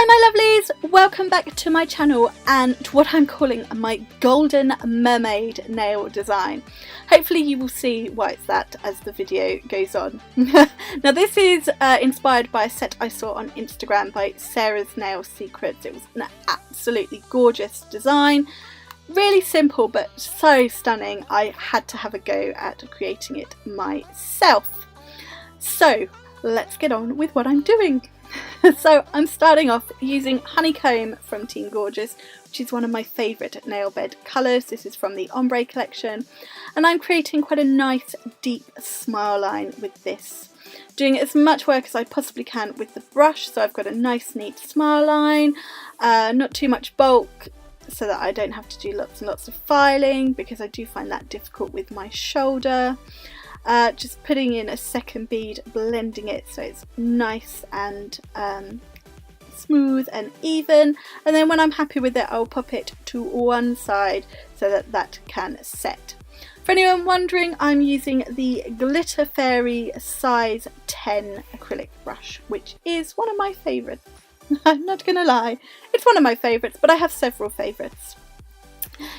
Hi my lovelies, welcome back to my channel and to what I'm calling my golden mermaid nail design. Hopefully you will see why it's that as the video goes on. Now this is inspired by a set I saw on Instagram by Sarah's Nail Secrets. It was an absolutely gorgeous design, really simple but so stunning. I had to have a go at creating it myself. So let's get on with what I'm doing. So I'm starting off using Honeycomb from Team Gorgeous, which is one of my favourite nail bed colours. This is from the ombre collection, and I'm creating quite a nice deep smile line with this. Doing as much work as I possibly can with the brush, so I've got a nice neat smile line, not too much bulk, so that I don't have to do lots and lots of filing, because I do find that difficult with my shoulder. Just putting in a second bead, blending it so it's nice and smooth and even, and then when I'm happy with it I'll pop it to one side so that that can set. For anyone wondering, I'm using the Glitter Fairy size 10 acrylic brush, which is one of my favourites. I'm not gonna lie, it's one of my favourites, but I have several favourites.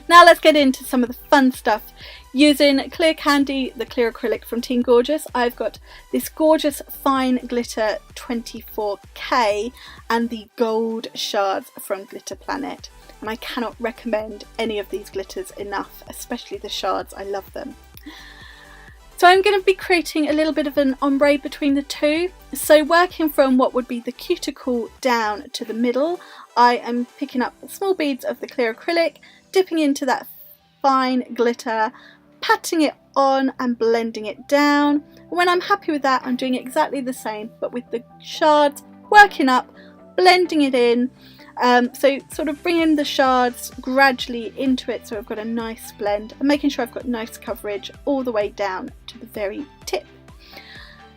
Now let's get into some of the fun stuff. Using Clear Candy, the clear acrylic from Team Gorgeous, I've got this gorgeous fine glitter 24K and the gold shards from Glitter Planet. And I cannot recommend any of these glitters enough, especially the shards, I love them. So I'm going to be creating a little bit of an ombre between the two. So working from what would be the cuticle down to the middle, I am picking up small beads of the clear acrylic, dipping into that fine glitter, patting it on and blending it down. When I'm happy with that, I'm doing exactly the same but with the shards, working up, blending it in, so sort of bringing the shards gradually into it so I've got a nice blend and making sure I've got nice coverage all the way down to the very tip.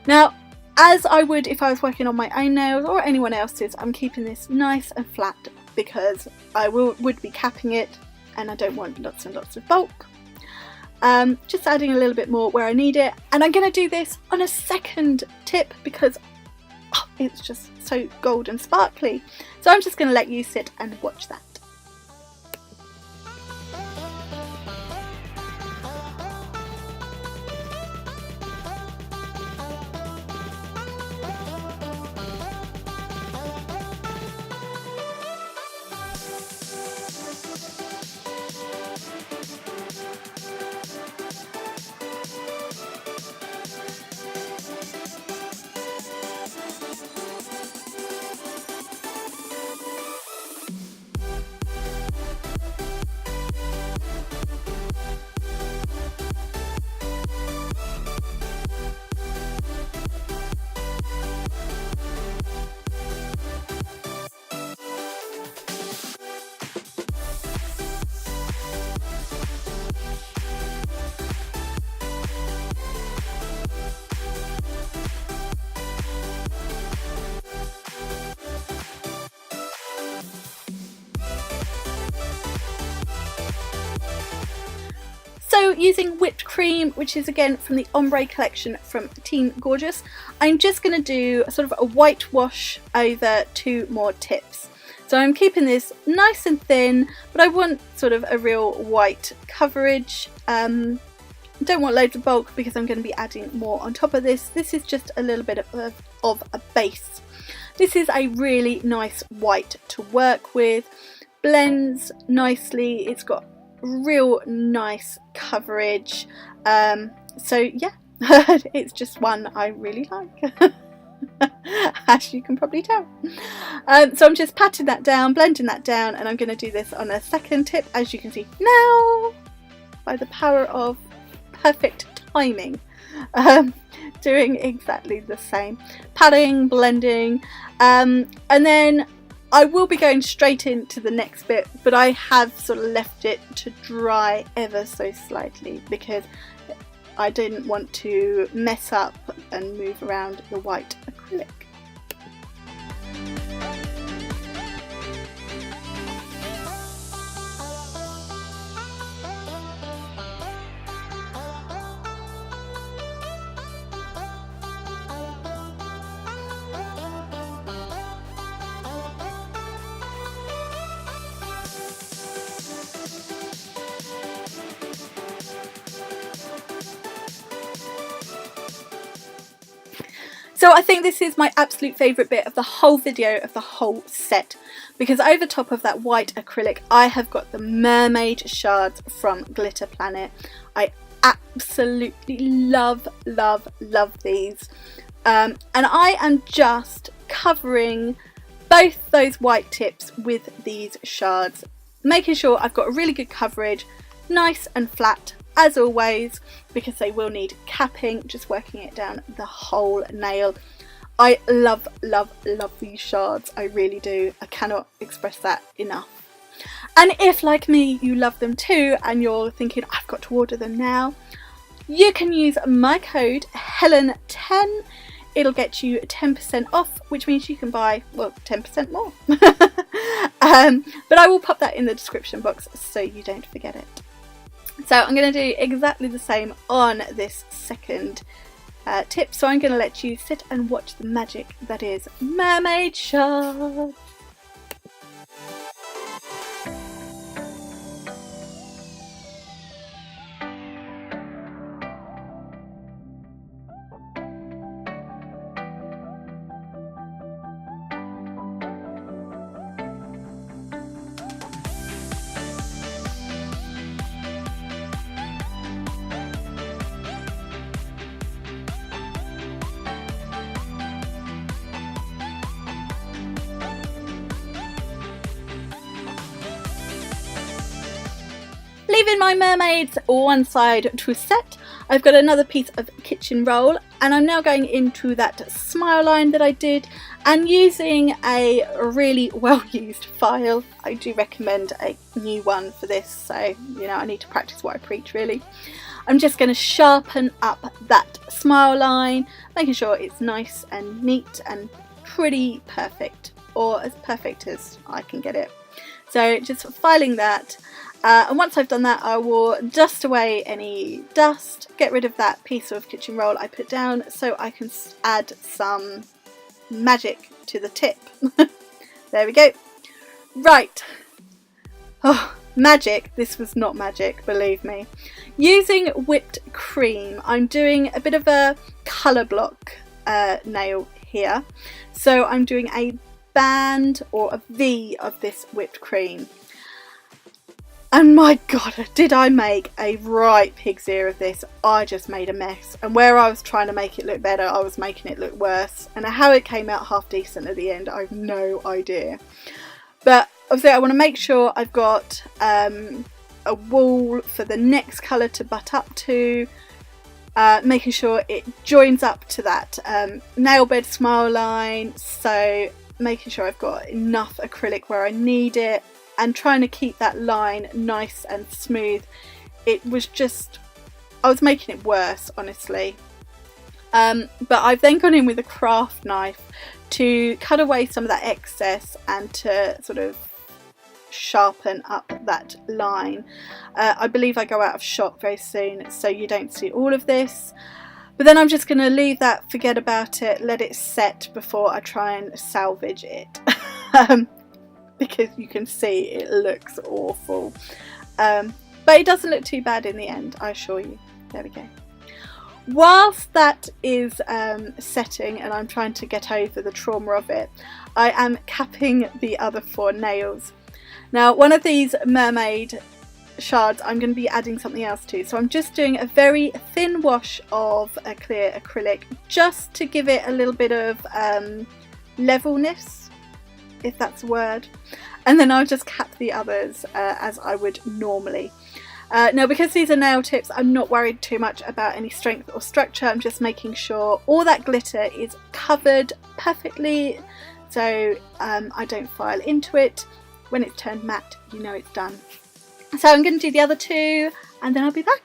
Now, as I would if I was working on my own nails or anyone else's, I'm keeping this nice and flat because I would be capping it and I don't want lots and lots of bulk. Just adding a little bit more where I need it, and I'm going to do this on a second tip because it's just so gold and sparkly. So I'm just going to let you sit and watch that. So using whipped cream, which is again from the ombre collection from Team Gorgeous, I'm just going to do sort of a whitewash over two more tips. So I'm keeping this nice and thin, but I want sort of a real white coverage. Don't want loads of bulk because I'm going to be adding more on top of this. This is just a little bit of a base. This is a really nice white to work with, blends nicely, it's got real nice coverage, so yeah, it's just one I really like, as you can probably tell. So I'm just patting that down, blending that down, and I'm going to do this on a second tip, as you can see now, by the power of perfect timing, doing exactly the same, patting, blending, and then I will be going straight into the next bit, but I have sort of left it to dry ever so slightly because I didn't want to mess up and move around the white acrylic. So I think this is my absolute favourite bit of the whole video, of the whole set, because over top of that white acrylic I have got the Mermaid shards from Glitter Planet. I absolutely love these, and I am just covering both those white tips with these shards, making sure I've got a really good coverage, nice and flat as always, because they will need capping, just working it down the whole nail. I love these shards, I really do. I cannot express that enough. And if, like me, you love them too and you're thinking I've got to order them now, you can use my code Helen10. It'll get you 10% off, which means you can buy, well, 10% more. But I will pop that in the description box so you don't forget it. So I'm going to do exactly the same on this second tip. So I'm going to let you sit and watch the magic that is Mermaid Shards. Leaving my mermaids one side to set, I've got another piece of kitchen roll, and I'm now going into that smile line that I did, and using a really well used file. I do recommend a new one for this, so you know, I need to practice what I preach really. I'm just going to sharpen up that smile line, making sure it's nice and neat and pretty perfect, or as perfect as I can get it. So just filing that. And once I've done that, I will dust away any dust, get rid of that piece of kitchen roll I put down so I can add some magic to the tip. There we go. Right. Oh, magic. This was not magic, believe me. Using whipped cream, I'm doing a bit of a colour block nail here. So I'm doing a band or a V of this whipped cream. And my god, did I make a right pig's ear of this. I just made a mess. And where I was trying to make it look better, I was making it look worse. And how it came out half decent at the end, I have no idea. But obviously I want to make sure I've got a wall for the next colour to butt up to. Making sure it joins up to that nail bed smile line. So making sure I've got enough acrylic where I need it. And trying to keep that line nice and smooth. It was just, I was making it worse, honestly. But I've then gone in with a craft knife to cut away some of that excess and to sort of sharpen up that line. I believe I go out of shot very soon, so you don't see all of this. But then I'm just going to leave that, forget about it, let it set before I try and salvage it. Because you can see it looks awful, but it doesn't look too bad in the end, I assure you. There we go. Whilst that is setting and I'm trying to get over the trauma of it, I am capping the other 4 nails. Now one of these mermaid shards I'm going to be adding something else to, so I'm just doing a very thin wash of a clear acrylic just to give it a little bit of levelness, if that's a word, and then I'll just cap the others as I would normally. Now because these are nail tips, I'm not worried too much about any strength or structure. I'm just making sure all that glitter is covered perfectly, so I don't file into it. When it's turned matte, you know it's done. So I'm going to do the other 2 and then I'll be back.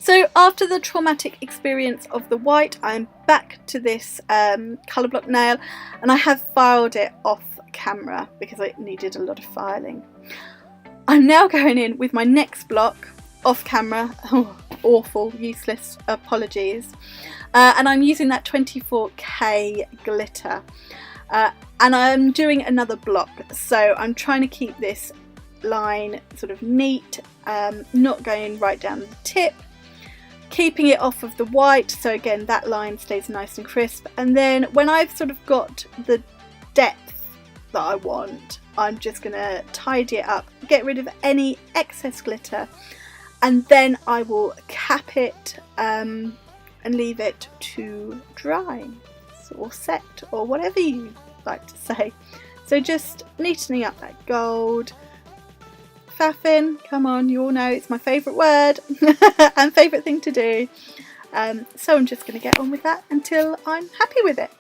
So after the traumatic experience of the white, I'm back to this colour block nail, and I have filed it off camera because it needed a lot of filing. I'm now going in with my next block off camera. Oh, awful, useless, apologies. And I'm using that 24K glitter. And I'm doing another block, so I'm trying to keep this line sort of neat, not going right down the tip, keeping it off of the white, so again that line stays nice and crisp. And then when I've sort of got the depth that I want, I'm just going to tidy it up, get rid of any excess glitter, and then I will cap it and leave it to dry or set or whatever you like to say. So just neatening up that gold. Faffing, come on, you all know it's my favourite word and favourite thing to do. So I'm just going to get on with that until I'm happy with it.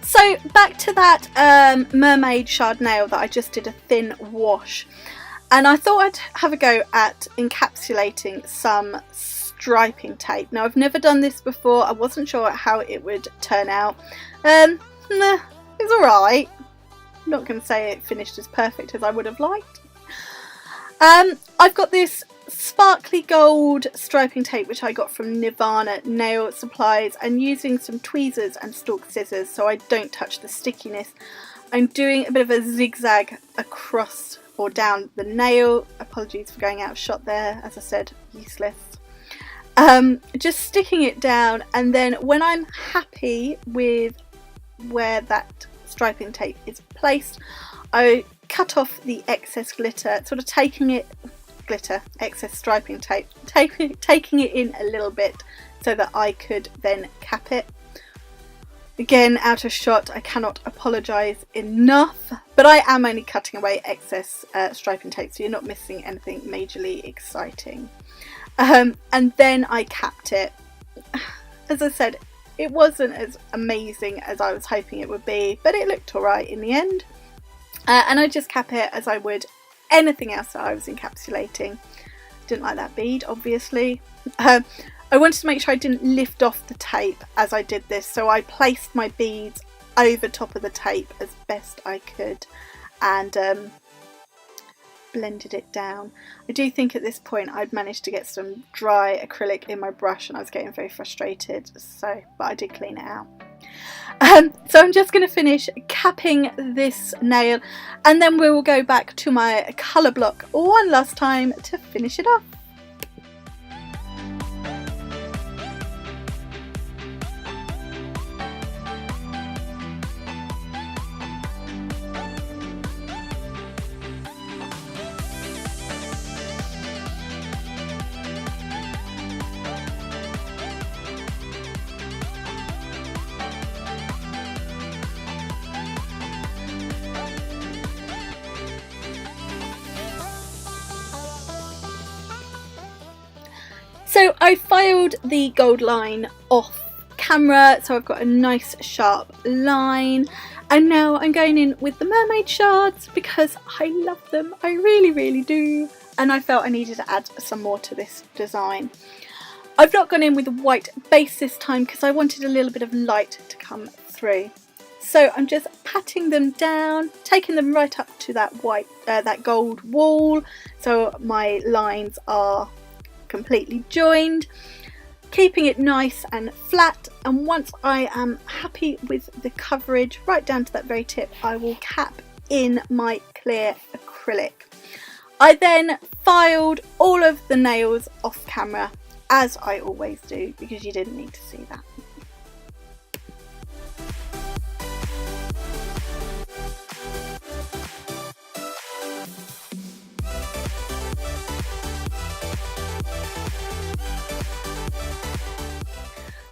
So back to that Mermaid shard nail that I just did a thin wash, and I thought I'd have a go at encapsulating some striping tape. Now I've never done this before, I wasn't sure how it would turn out. Nah, it's alright. I'm not going to say it finished as perfect as I would have liked. I've got this sparkly gold striping tape which I got from Nirvana Nail Supplies, and using some tweezers and stalk scissors so I don't touch the stickiness, I'm doing a bit of a zigzag across or down the nail. Apologies for going out of shot there, as I said, useless. Just sticking it down, and then when I'm happy with where that striping tape is placed, I cut off the excess glitter, sort of taking it, excess striping tape, taking it in a little bit so that I could then cap it. Again, out of shot, I cannot apologise enough, but I am only cutting away excess striping tape, so you're not missing anything majorly exciting. And then I capped it. As I said, it wasn't as amazing as I was hoping it would be, but it looked alright in the end. And I just cap it as I would anything else that I was encapsulating. Didn't like that bead, obviously. I wanted to make sure I didn't lift off the tape as I did this, so I placed my beads over top of the tape as best I could and blended it down. I do think at this point I'd managed to get some dry acrylic in my brush and I was getting very frustrated, but I did clean it out. So I'm just going to finish capping this nail, and then we will go back to my colour block one last time to finish it off. So I filed the gold line off camera, so I've got a nice sharp line, and now I'm going in with the mermaid shards because I love them. I really do, and I felt I needed to add some more to this design. I've not gone in with a white base this time because I wanted a little bit of light to come through. So I'm just patting them down, taking them right up to that that gold wall, so my lines are completely joined, keeping it nice and flat. And once I am happy with the coverage right down to that very tip, I will cap in my clear acrylic. I then filed all of the nails off camera, as I always do, because you didn't need to see that.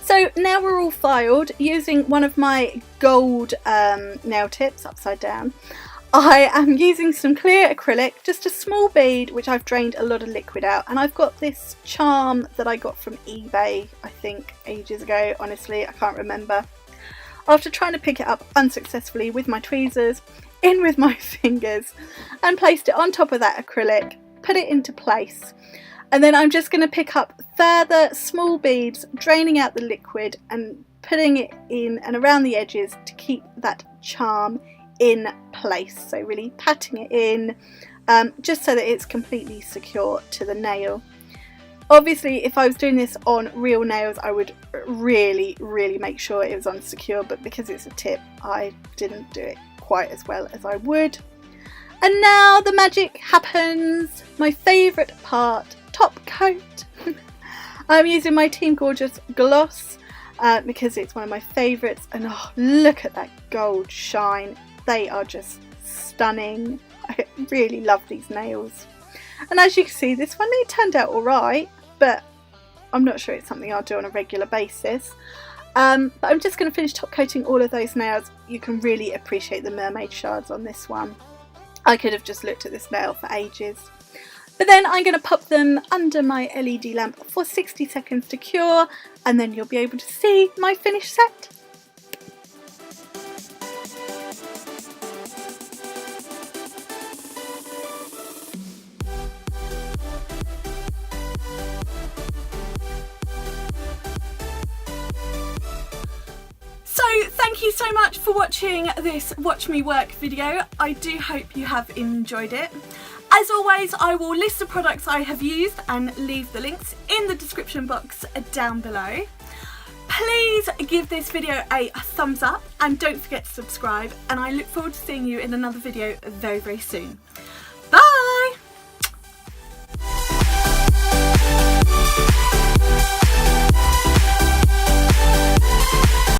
So now we're all filed using one of my gold nail tips upside down. I am using some clear acrylic, just a small bead, which I've drained a lot of liquid out, and I've got this charm that I got from eBay, I think ages ago. Honestly, I can't remember. After trying to pick it up unsuccessfully with my tweezers, in with my fingers, and placed it on top of that acrylic, put it into place. And then I'm just going to pick up further small beads, draining out the liquid and putting it in and around the edges to keep that charm in place. So really patting it in, just so that it's completely secure to the nail. Obviously, if I was doing this on real nails, I would really make sure it was on secure, but because it's a tip, I didn't do it quite as well as I would. And now the magic happens. My favourite part, top coat. I'm using my Team Gorgeous gloss because it's one of my favourites, and oh, look at that gold shine. They are just stunning. I really love these nails, and as you can see, this one, it turned out alright, but I'm not sure it's something I'll do on a regular basis. But I'm just going to finish top coating all of those nails. You can really appreciate the mermaid shards on this one. I could have just looked at this nail for ages. But then I'm going to pop them under my LED lamp for 60 seconds to cure, and then you'll be able to see my finished set. So thank you so much for watching this Watch Me Work video. I do hope you have enjoyed it. As always, I will list the products I have used and leave the links in the description box down below. Please give this video a thumbs up and don't forget to subscribe, and I look forward to seeing you in another video very soon.